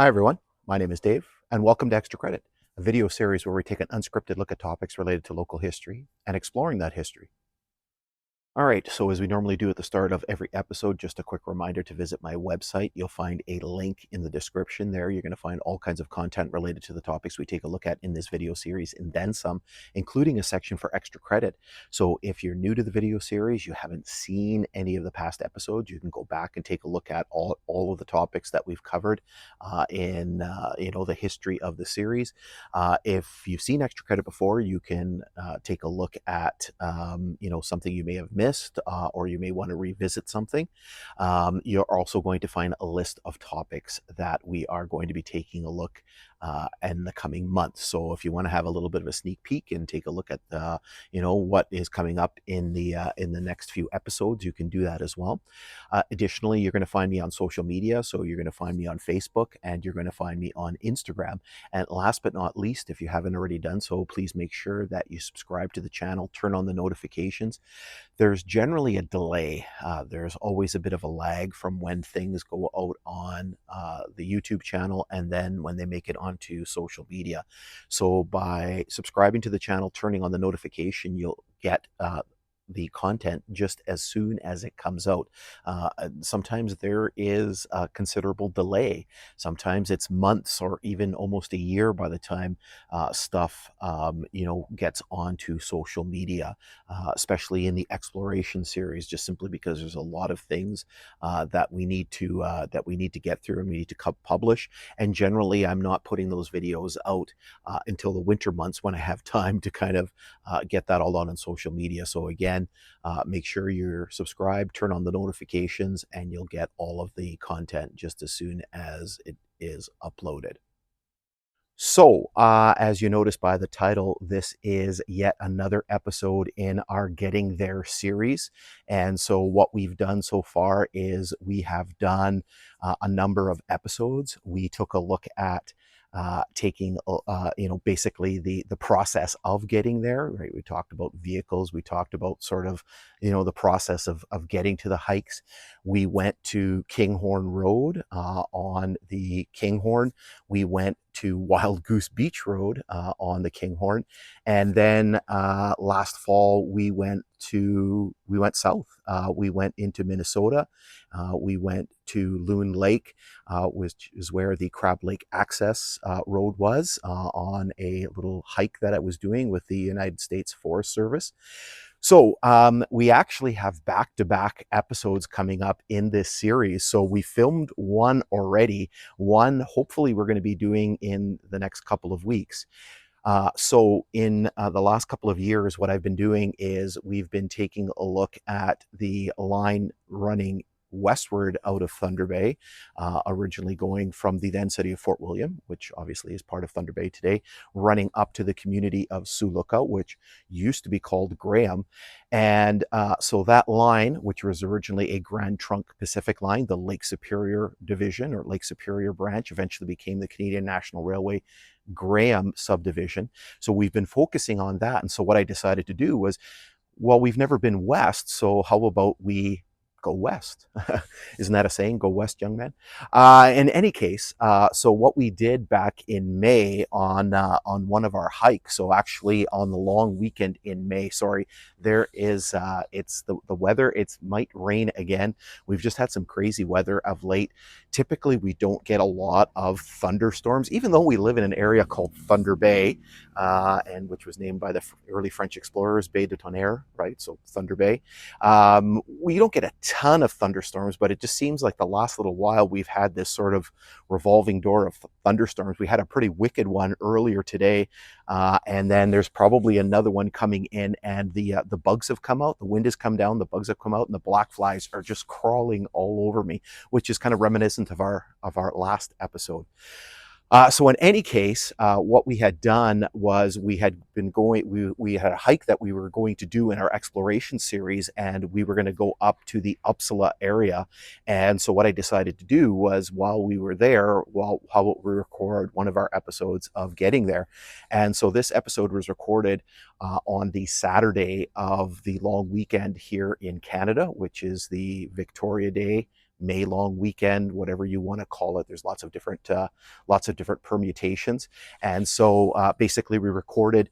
Hi everyone, my name is Dave, and welcome to Extra Credit, a video series where we take an unscripted look at topics related to local history and exploring that history. All right, so as we normally do at the start of every episode, just a quick reminder to visit my website. You'll find a link in the description there. You're going to find all kinds of content related to the topics we take a look at in this video series and then some, including a section for extra credit. So if you're new to the video series, you haven't seen any of the past episodes, you can go back and take a look at all of the topics that we've covered in the history of the series. If you've seen extra credit before, you can take a look at something you may have missed, or you may want to revisit something. You're also going to find a list of topics that we are going to be taking a look in the coming months. So if you want to have a little bit of a sneak peek and take a look at what is coming up in the next few episodes, you can do that as well. Additionally, you're going to find me on social media. So you're going to find me on Facebook and you're going to find me on Instagram. And last but not least, if you haven't already done so, please make sure that you subscribe to the channel, turn on the notifications. There's generally a delay. There's always a bit of a lag from when things go out on the YouTube channel and then when they make it onto social media. So by subscribing to the channel, turning on the notification, you'll get the content just as soon as it comes out. Sometimes there is a considerable delay. Sometimes it's months or even almost a year by the time stuff gets onto social media, especially in the exploration series, just simply because there's a lot of things that we need to get through and we need to publish. And generally, I'm not putting those videos out until the winter months when I have time to kind of get that all done on social media. So again, make sure you're subscribed, turn on the notifications, and you'll get all of the content just as soon as it is uploaded. So, as you notice by the title, this is yet another episode in our Getting There series. And so what we've done so far is we have done a number of episodes. We took a look at taking, basically the process of getting there, right? We talked about vehicles. We talked about sort of, the process of getting to the hikes. We went to Kinghorn Road on the Kinghorn. We went to Wild Goose Beach Road on the Kinghorn. And then last fall, we went south. We went into Minnesota. We went to Loon Lake, which is where the Crab Lake Access Road was, on a little hike that I was doing with the United States Forest Service. So we actually have back-to-back episodes coming up in this series. So we filmed one already. One, hopefully, we're going to be doing in the next couple of weeks. So in the last couple of years, what I've been doing is we've been taking a look at the line running westward out of Thunder Bay, originally going from the then city of Fort William, which obviously is part of Thunder Bay today, running up to the community of Sioux Lookout, which used to be called Graham. And so that line, which was originally a Grand Trunk Pacific line, the Lake Superior Division or Lake Superior branch, eventually became the Canadian National Railway Graham Subdivision. So we've been focusing on that. And so what I decided to do was, well, we've never been west, so how about we go west? Isn't that a saying? Go west, young man. In any case, so what we did back in May on one of our hikes, so actually on the long weekend in May, sorry, there is, it's the weather, it might rain again. We've just had some crazy weather of late. Typically, we don't get a lot of thunderstorms, even though we live in an area called Thunder Bay, and which was named by the early French explorers, Baie de Tonnerre, right? So Thunder Bay. We don't get a ton of thunderstorms, but it just seems like the last little while we've had this sort of revolving door of thunderstorms. We had a pretty wicked one earlier today, and then there's probably another one coming in, and the bugs have come out, the wind has come down, the bugs have come out, and the black flies are just crawling all over me, which is kind of reminiscent of our last episode. So in any case, what we had done was we had a hike that we were going to do in our exploration series, and we were going to go up to the Upsala area. And so what I decided to do was, while we were there, how about we record one of our episodes of getting there? And so this episode was recorded on the Saturday of the long weekend here in Canada, which is the Victoria Day May long weekend, whatever you want to call it. There's lots of different permutations. And so basically we recorded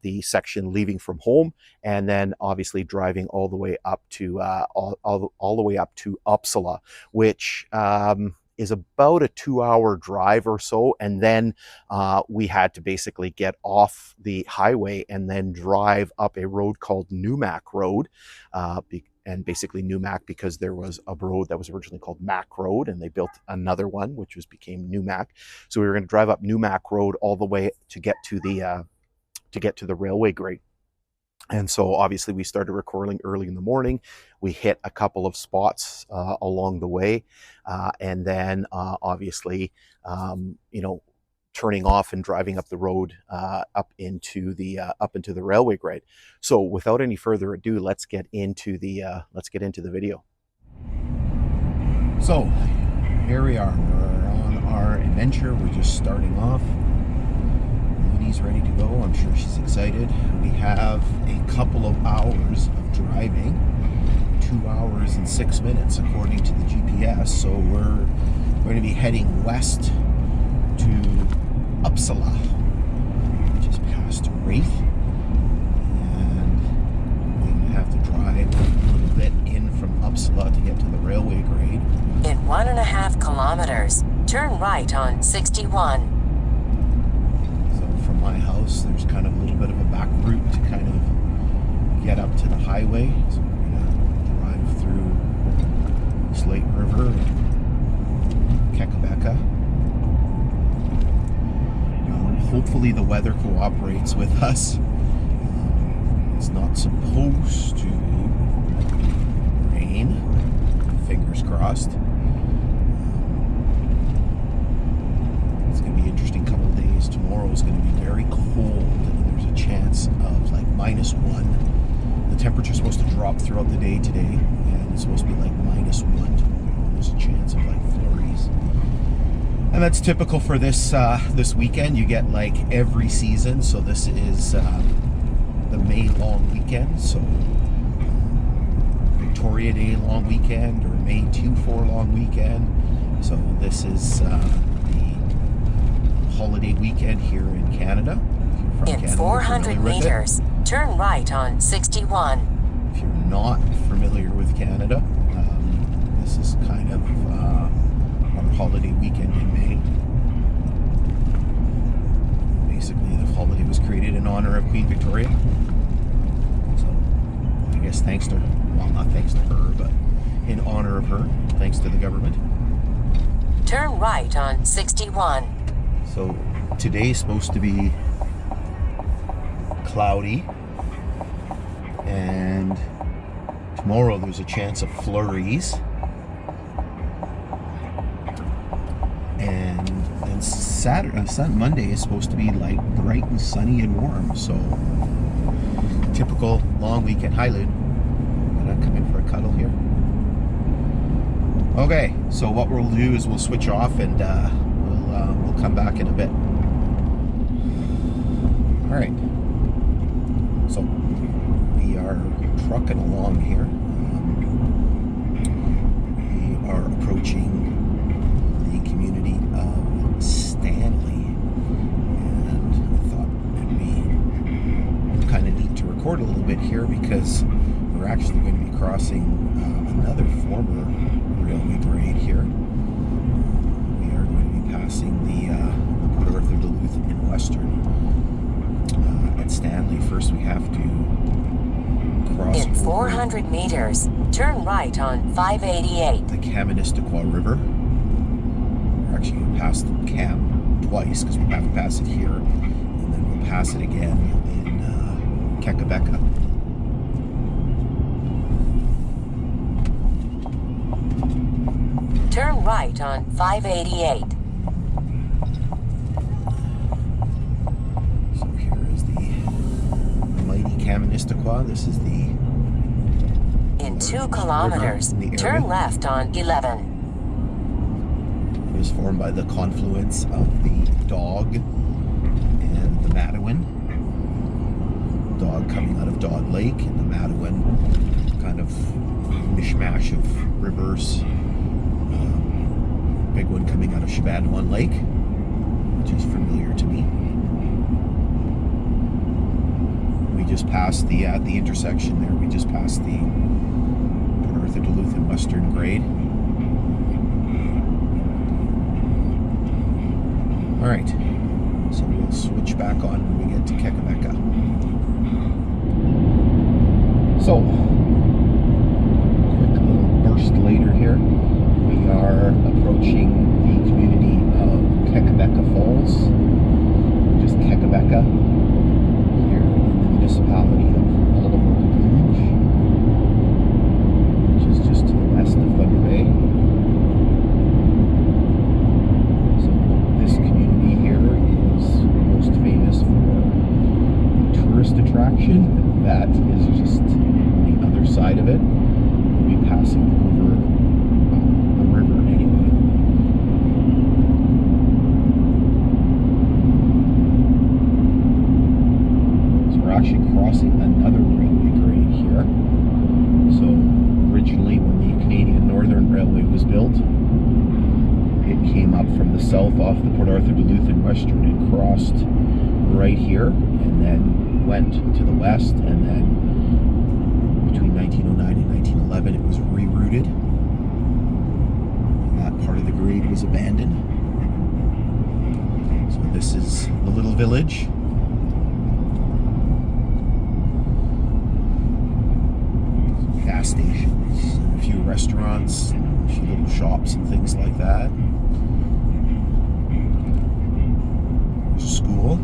the section leaving from home, and then obviously driving all the way up to all the way up to Upsala, which is about a 2-hour drive or so. And then we had to basically get off the highway and then drive up a road called Numac Road. And basically Numac because there was a road that was originally called Mac Road, and they built another one which became Numac. So we were going to drive up Numac Road all the way to get to the railway grade. And so obviously we started recording early in the morning. We hit a couple of spots along the way, and then obviously turning off and driving up the road up into the railway grade. So without any further ado, let's get into the video. So here we are. We're on our adventure. We're just starting off. He's ready to go. I'm sure she's excited. We have a couple of hours of driving, 2 hours and 6 minutes according to the GPS. So we're going to be heading west to Upsala, which is past Wraith, and we're going to have to drive a little bit in from Upsala to get to the railway grade. In 1.5 kilometers, turn right on 61. From my house, there's kind of a little bit of a back route to kind of get up to the highway. So we're going to drive through Slate River and Kekabeka. Hopefully the weather cooperates with us. It's not supposed to rain. Fingers crossed. It's going to be an interesting couple of days. Tomorrow is going to be very cold, and there's a chance of like -1. The temperature is supposed to drop throughout the day today, and it's supposed to be like -1 tomorrow. There's a chance of like flurries, and that's typical for this this weekend. You get like every season, so this is the May long weekend. So Victoria Day long weekend, or May 2-4 long weekend. So this is holiday weekend here in Canada. In Canada, 400 meters, turn right on 61. If you're not familiar with Canada, this is kind of our holiday weekend in May. Basically, the holiday was created in honor of Queen Victoria. So, I guess thanks to her, well, not thanks to her, but in honor of her, thanks to the government. Turn right on 61. So today's supposed to be cloudy, and tomorrow there's a chance of flurries, and then Monday is supposed to be like bright and sunny and warm. So typical long weekend. Hi, Lud. Gonna come in for a cuddle here. Okay, so what we'll do is we'll switch off, and we'll come back in a bit. All right, so we are trucking along here. We are approaching the community of Stanley, and I thought it'd be kind of neat to record a little bit here because we're actually going to be crossing another former railway grade here. Passing the Port Arthur Duluth in Western at Stanley. First we have to cross in 400 meters, turn right on 588. The Kaministiquia River. We're actually going to pass the Cam twice because we have to pass it here, and then we'll pass it again in Kekabeka. Turn right on 588. Kaministiquia. This is the in 2 kilometers, turn left on 11. It was formed by the confluence of the Dog and the Matawan. Dog coming out of Dog Lake, and the Matawan kind of mishmash of rivers big one coming out of Shibandwan Lake, which is familiar to me. We just passed the intersection there. We just passed the Port Arthur Duluth and Western grade. All right, so we'll switch back on when we get to Kekabeka. So, quick little burst later here. We are approaching the community of Kekabeka Falls, just Kekabeka, here in the municipality of Oliver, which is just to the west of Thunder Bay. So this community here is most famous for a tourist attraction that is just on the other side of it. We'll be passing over the river anyway. So we're actually crossing another railway grade here. So originally when the Canadian Northern Railway was built, it came up from the south off the Port Arthur Duluth and Western and crossed right here, and then went to the west, and then between 1909 and 1911 it was rerouted. That part of the grade was abandoned. So this is the little village. Gas stations, a few restaurants, a few little shops and things like that. There's a school.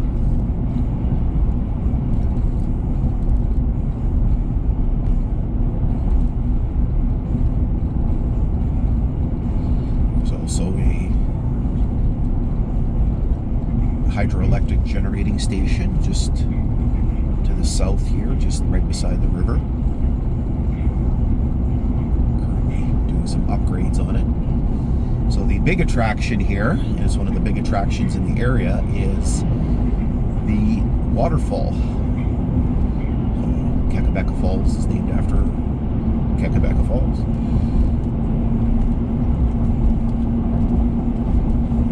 There's also a hydroelectric generating station just to the south here, just right beside the river. Some upgrades on it. So the big attraction here is one of the big attractions in the area is the waterfall. Kekabeka Falls is named after Kekabeka Falls.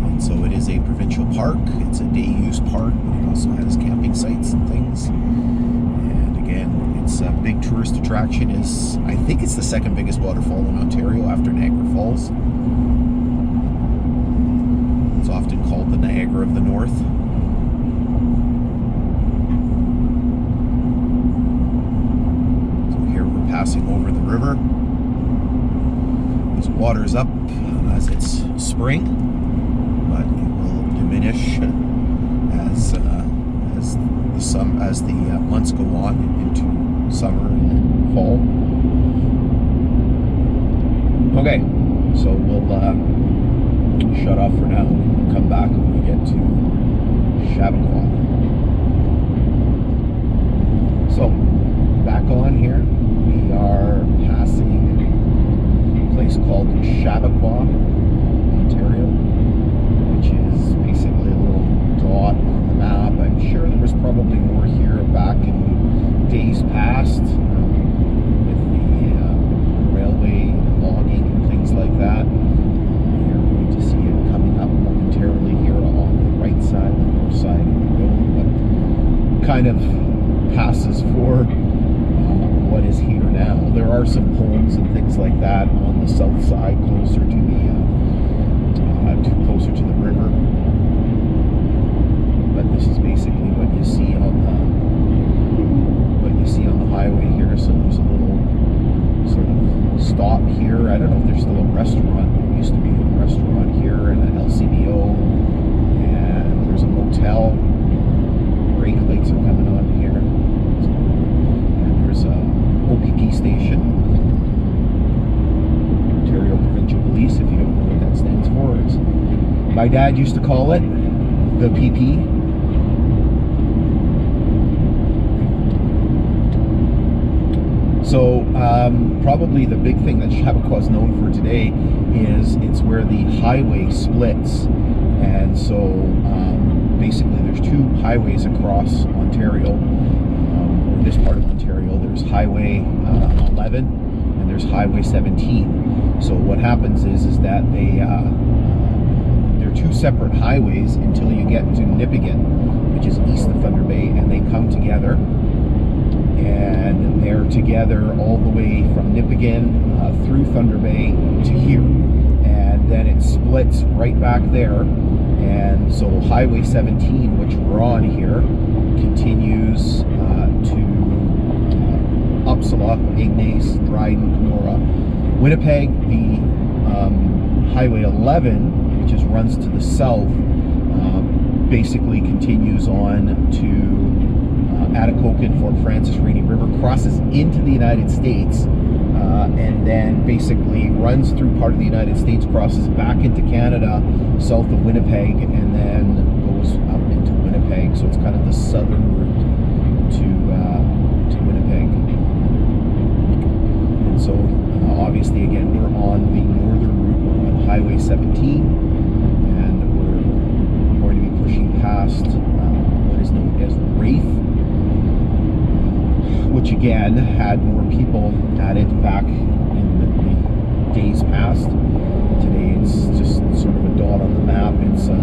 And so it is a provincial park. It's a day use park, but it also has camping sites and things. And again, it's a big tourist attraction. I think it's the second biggest waterfall in Ontario after Niagara Falls. It's often called the Niagara of the North. So here we're passing over the river. This water's up as it's spring, but it will diminish as the months go on into summer and fall. Okay, so we'll shut off for now. We'll come back when we get to Chappaqua. So, back on here, we are passing a place called Chappaqua, Ontario, which is basically a little dot on the map. I'm sure there was probably more here back in days past with the railway logging and things like that. You're going to see it coming up momentarily here on the right side, the north side of the road, but kind of passes for what is here now. There are some homes and things like that on the south side, closer to the river. But this is basically what you see on the highway here. So there's a little sort of stop here. I don't know if there's still a restaurant. There used to be a restaurant here and an LCBO, and there's a motel. Brake lights are coming on here, and there's a OPP station, Ontario Provincial Police. If you don't know what that stands for, my dad used to call it the PP. So probably the big thing that Chappaqua is known for today is it's where the highway splits. And so basically there's two highways across Ontario, or this part of Ontario. There's Highway 11 and there's Highway 17. So what happens is that they they're two separate highways until you get to Nipigon, which is east of Thunder Bay, and they come together. And they're together all the way from Nipigon through Thunder Bay to here. And then it splits right back there. And so Highway 17, which we're on here, continues to Upsala, Ignace, Dryden, Kenora. Winnipeg, the Highway 11, which runs to the south, basically continues on to Atikokan, Fort Francis, Rainy River, crosses into the United States, and then basically runs through part of the United States, crosses back into Canada, south of Winnipeg, and then goes up into Winnipeg. So it's kind of the southern route to Winnipeg. And so obviously, again, we're on the northern route, we're on Highway 17, and we're going to be pushing past what is known as Wraith, which again had more people at it back in the days past. Today it's just sort of a dot on the map. It's a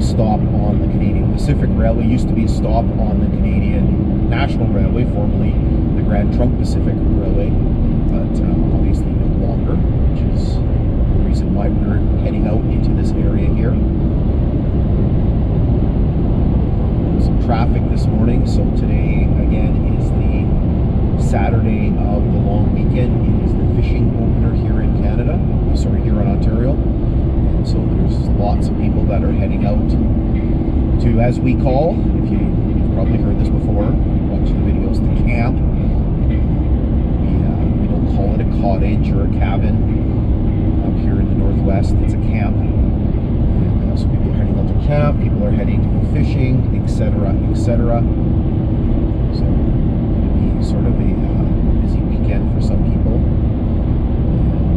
stop on the Canadian Pacific Railway. It used to be a stop on the Canadian National Railway, formerly the Grand Trunk Pacific Railway, but obviously no longer, which is the reason why we're heading out into this area here. Some traffic this morning. So today again is the Saturday of the long weekend. It is the fishing opener here in Canada, here in Ontario, and so there's lots of people that are heading out to, as we call, if you've probably heard this before, watch the videos, to camp. We don't call it a cottage or a cabin up here in the Northwest. It's a camp. And so people are heading out to camp, people are heading to go fishing, etc., etc. So it'll be sort of a busy weekend for some people.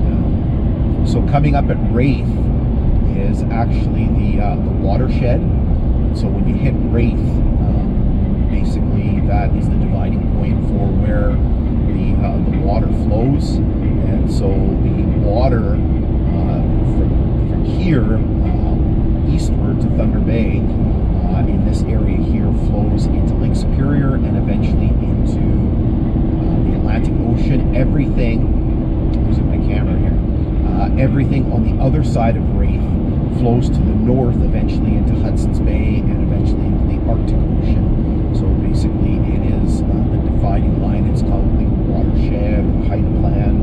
And so coming up at Wraith is actually the watershed. So when you hit Wraith, basically that is the dividing point for where the water flows, and so the water from here eastward to Thunder Bay in this area here flows into Lake Superior and eventually into the Atlantic Ocean. Everything, losing my camera here, everything on the other side of Wraith flows to the north, eventually into Hudson's Bay and eventually into the Arctic Ocean. So basically it is the dividing line. It's called the watershed or highland,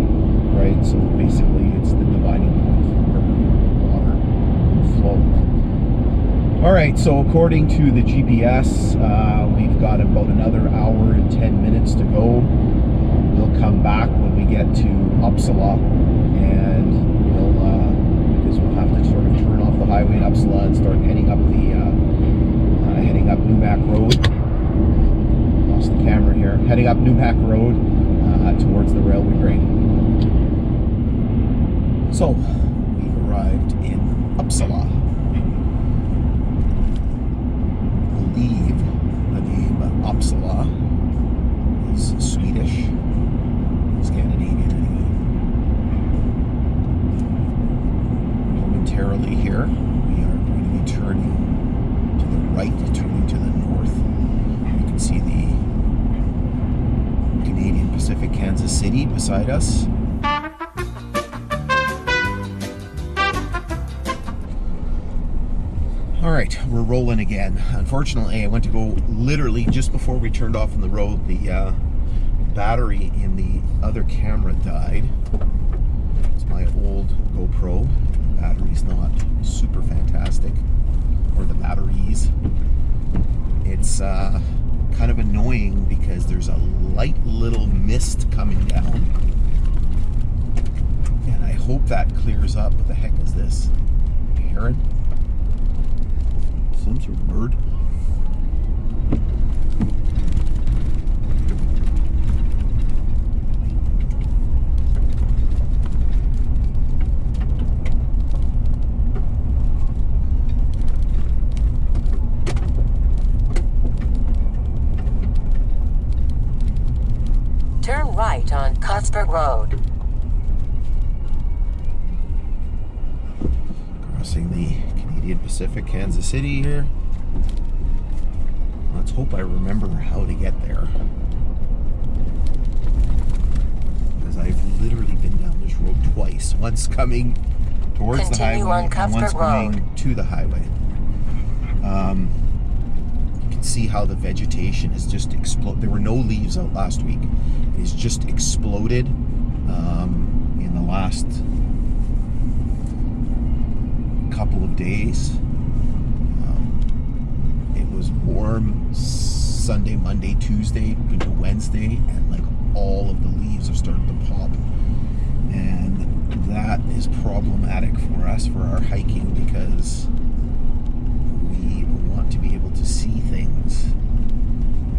right? So basically it's the dividing point for where the water will flow. All right, so according to the GPS, we've got about another hour and 10 minutes to go. We'll come back when we get to Upsala, and because we'll have to sort of turn off the highway in Upsala and start heading up Newmac Road. Lost the camera here. Heading up Newmac Road towards the railway grade. So we've arrived in Upsala. I believe the name Upsala is Swedish, Scandinavian anyway. Momentarily here, we are going to be turning to the right, turning to the north. You can see the Canadian Pacific, Kansas City beside us. All right, we're rolling again. Unfortunately, I went to go literally just before we turned off on the road. The battery in the other camera died. It's my old GoPro. The battery's not super fantastic, or the batteries. It's kind of annoying because there's a light little mist coming down, and I hope that clears up. What the heck is this? A heron? Some sort of bird. Turn right on Cuthbert Road. Crossing the Canadian Canadian Pacific, Kansas City here. Let's hope I remember how to get there. Because I've literally been down this road twice. Once coming towards the highway and once going to the highway. You can see how the vegetation is just exploded. There were no leaves out last week. It has just exploded in the last couple of days. It was warm Sunday, Monday, Tuesday into Wednesday, and like all of the leaves are starting to pop, and that is problematic for us for our hiking because we want to be able to see things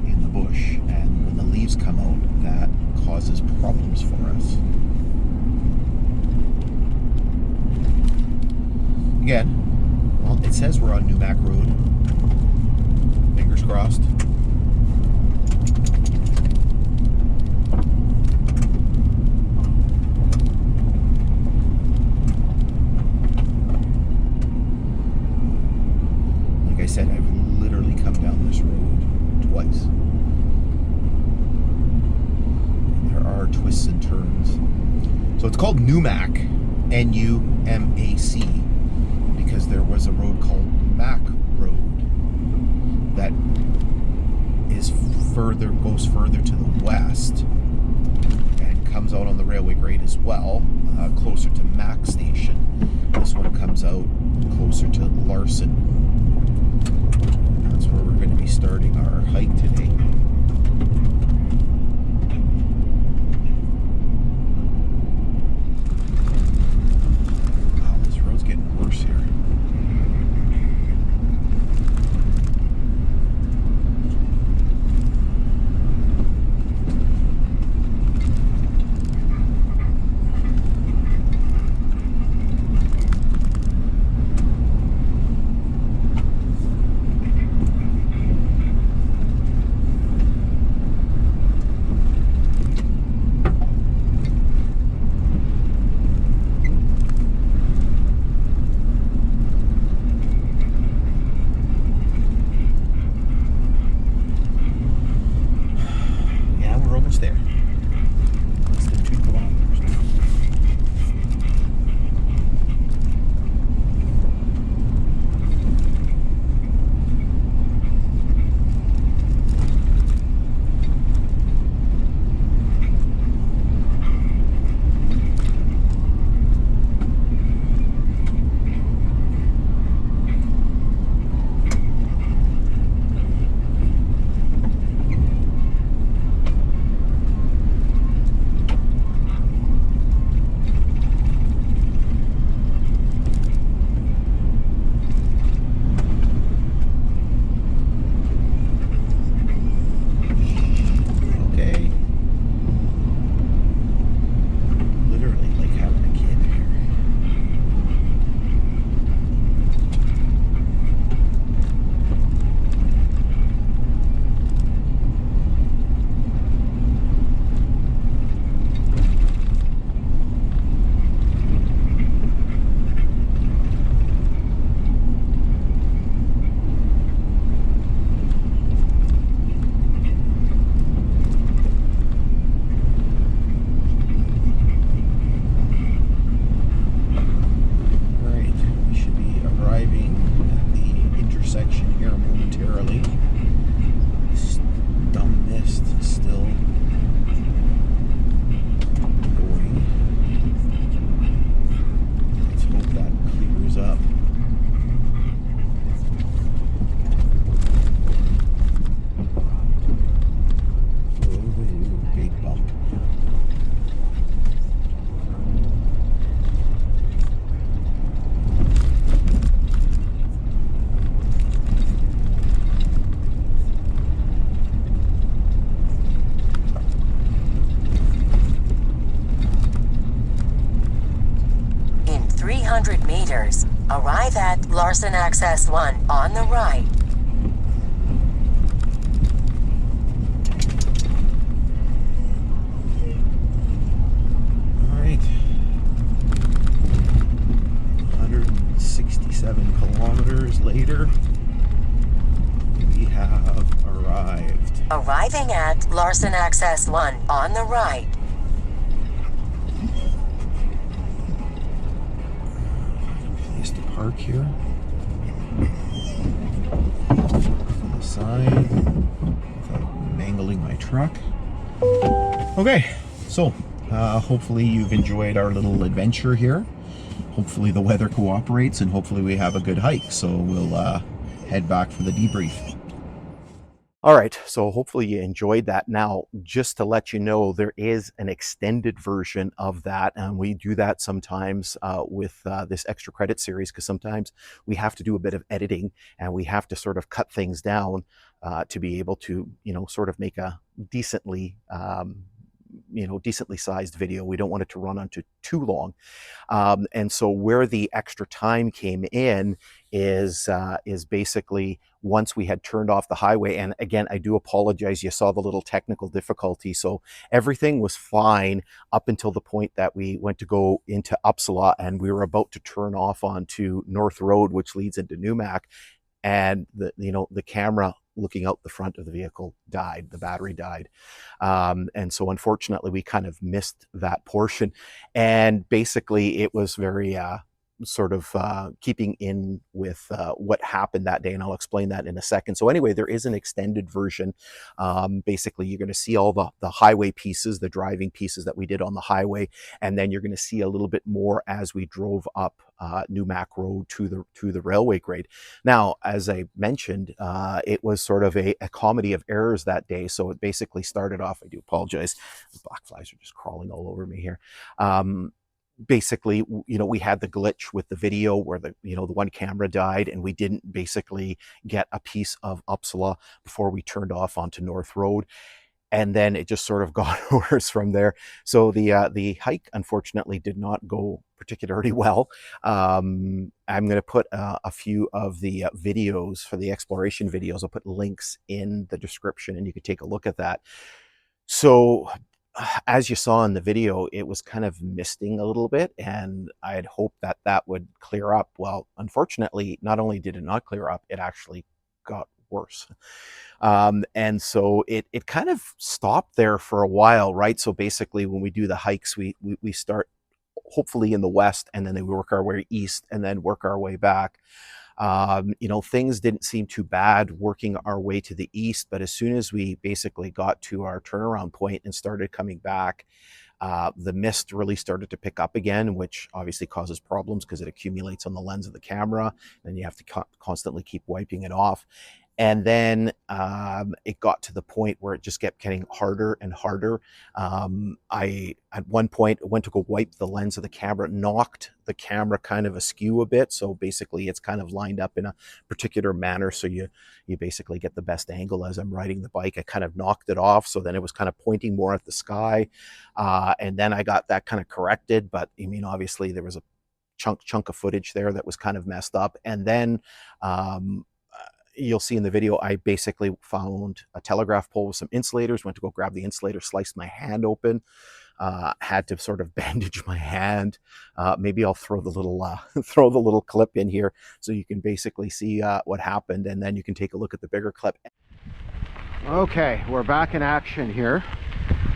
in the bush, and when the leaves come out, that causes problems for us. Again, well, it says we're on New Mac Road. Fingers crossed. Like I said, I've literally come down this road twice. And there are twists and turns. So it's called Numac, N-U-M-A-C, because there was a road called Mac Road that goes further to the west and comes out on the railway grade as well, closer to Mac Station. This one comes out closer to Larson. That's where we're going to be starting our hike today. Wow, this road's getting worse here. There. Less than 2 kilometers now. meters. Arrive at Larson Access 1 on the right. All right. 167 kilometers. Arriving at Larson Access 1 on the right. Place to park here. Side without mangling my truck. Okay, so hopefully you've enjoyed our little adventure here. Hopefully the weather cooperates and hopefully we have a good hike. So we'll head back for the debrief. All right, so hopefully you enjoyed that. Now, just to let you know, there is an extended version of that, and we do that sometimes with this extra credit series, because sometimes we have to do a bit of editing and we have to sort of cut things down to be able to, sort of make a decently, decently sized video. We don't want it to run on too long. And so where the extra time came in is basically once we had turned off the highway. And again, I do apologize. You saw the little technical difficulty. So everything was fine up until the point that we went to go into Upsala and we were about to turn off onto North Road, which leads into Newmac. And the camera looking out the front of the vehicle died. The battery died. And so unfortunately we kind of missed that portion. And basically it was very sort of keeping in with what happened that day, and I'll explain that in a second. So anyway, there is an extended version. Basically, you're going to see all the highway pieces, the driving pieces that we did on the highway, and then you're going to see a little bit more as we drove up Newmac Road to the railway grade. Now, as I mentioned, it was sort of a comedy of errors that day. So it basically started off, I do apologize, the black flies are just crawling all over me here. Basically, we had the glitch with the video where the one camera died and we didn't basically get a piece of Upsala before we turned off onto North Road. And then it just sort of got worse from there. So the hike, unfortunately, did not go particularly well. I'm going to put a few of the videos for the exploration videos. I'll put links in the description and you can take a look at that. So as you saw in the video, it was kind of misting a little bit, and I had hoped that that would clear up. Well, unfortunately, not only did it not clear up, it actually got worse. And so it kind of stopped there for a while, right? So basically, when we do the hikes, we start hopefully in the west, and then we work our way east, and then work our way back. Things didn't seem too bad working our way to the east, but as soon as we basically got to our turnaround point and started coming back, the mist really started to pick up again, which obviously causes problems because it accumulates on the lens of the camera, and you have to constantly keep wiping it off. And then it got to the point where it just kept getting harder and harder. I, at one point, went to go wipe the lens of the camera, knocked the camera kind of askew a bit. So basically, it's kind of lined up in a particular manner. So you basically get the best angle as I'm riding the bike. I kind of knocked it off. So then it was kind of pointing more at the sky. And then I got that kind of corrected. But I mean, obviously, there was a chunk of footage there that was kind of messed up. And then you'll see in the video, I basically found a telegraph pole with some insulators, went to go grab the insulator, sliced my hand open, had to sort of bandage my hand. Maybe I'll throw the little clip in here so you can basically see what happened, and then you can take a look at the bigger clip. Okay, we're back in action here.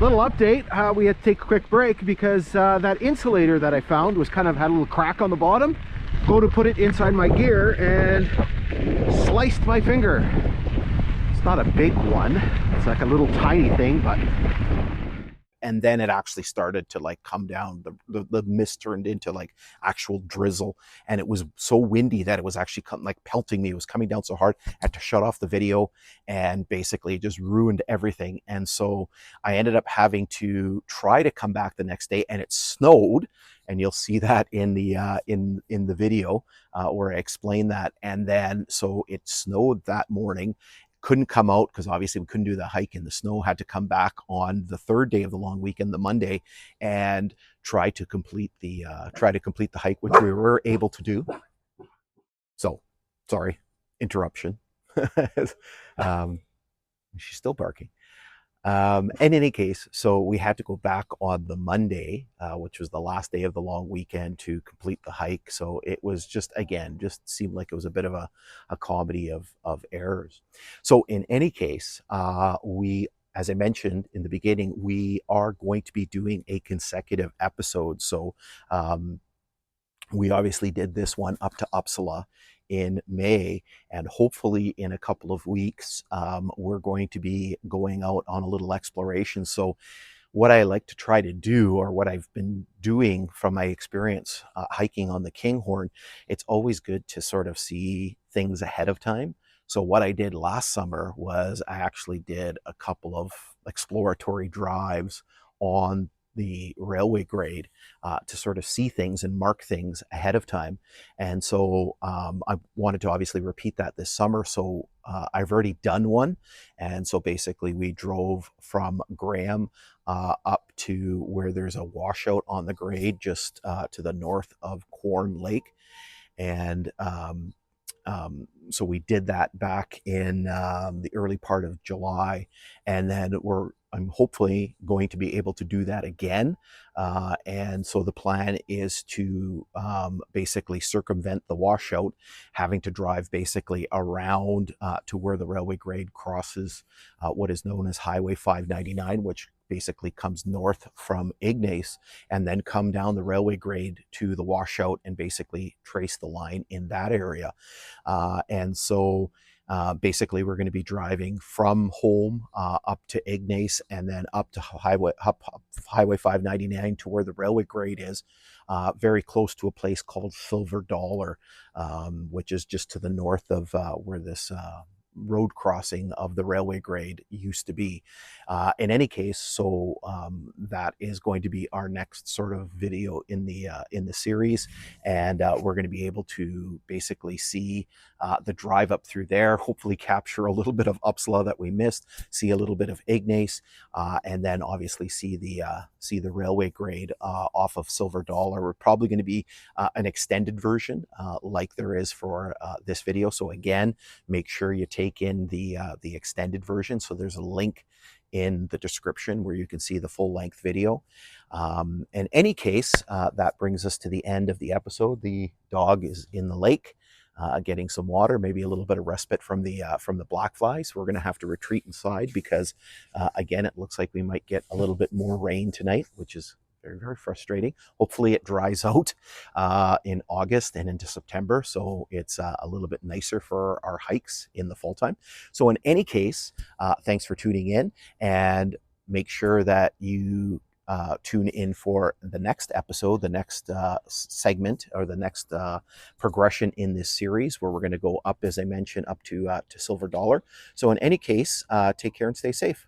Little update, we had to take a quick break because that insulator that I found was had a little crack on the bottom. Go to put it inside my gear and sliced my finger. It's not a big one, it's like a little tiny thing, but and then it actually started to come down. The mist turned into actual drizzle, and it was so windy that it was actually pelting me. It was coming down so hard, I had to shut off the video, and basically it just ruined everything. And so I ended up having to try to come back the next day, and it snowed, and you'll see that in the video where I explain that. And then so it snowed that morning. Couldn't come out because obviously we couldn't do the hike in the snow. Had to come back on the third day of the long weekend, the Monday, and try to complete the hike, which we were able to do. So, sorry, interruption. She's still barking. In any case, so we had to go back on the Monday, which was the last day of the long weekend, to complete the hike. So it was just, again, just seemed like it was a bit of a comedy of errors. So in any case, as I mentioned in the beginning, we are going to be doing a consecutive episode. So we obviously did this one up to Upsala in May, and hopefully in a couple of weeks, we're going to be going out on a little exploration. So what I like to try to do, or what I've been doing from my experience hiking on the Kinghorn, it's always good to sort of see things ahead of time. So what I did last summer was I actually did a couple of exploratory drives on the railway grade to sort of see things and mark things ahead of time. And so I wanted to obviously repeat that this summer. So I've already done one. And so basically we drove from Graham up to where there's a washout on the grade just to the north of Quorn Lake. And so we did that back in the early part of July, and then I'm hopefully going to be able to do that again. And so the plan is to basically circumvent the washout, having to drive basically around to where the railway grade crosses what is known as Highway 599, which basically comes north from Ignace, and then come down the railway grade to the washout and basically trace the line in that area. And so basically we're going to be driving from home up to Ignace, and then up to Highway 599 to where the railway grade is, very close to a place called Silver Dollar, which is just to the north of where this road crossing of the railway grade used to be. In any case, so that is going to be our next sort of video in the series, and we're going to be able to basically see the drive up through there, hopefully capture a little bit of Upsala that we missed, see a little bit of Ignace, and then obviously see the railway grade off of Silver Dollar. We're probably going to be an extended version like there is for this video. So again, make sure you take in the extended version. So there's a link in the description where you can see the full length video. In any case, that brings us to the end of the episode. The dog is in the lake, getting some water, maybe a little bit of respite from the black flies. We're going to have to retreat inside because, again, it looks like we might get a little bit more rain tonight, which is very, very frustrating. Hopefully it dries out in August and into September, so it's a little bit nicer for our hikes in the fall time. So in any case, thanks for tuning in, and make sure that you tune in for the next episode, the next segment, or the next progression in this series, where we're going to go up, as I mentioned, up to Silver Dollar. So in any case, take care and stay safe.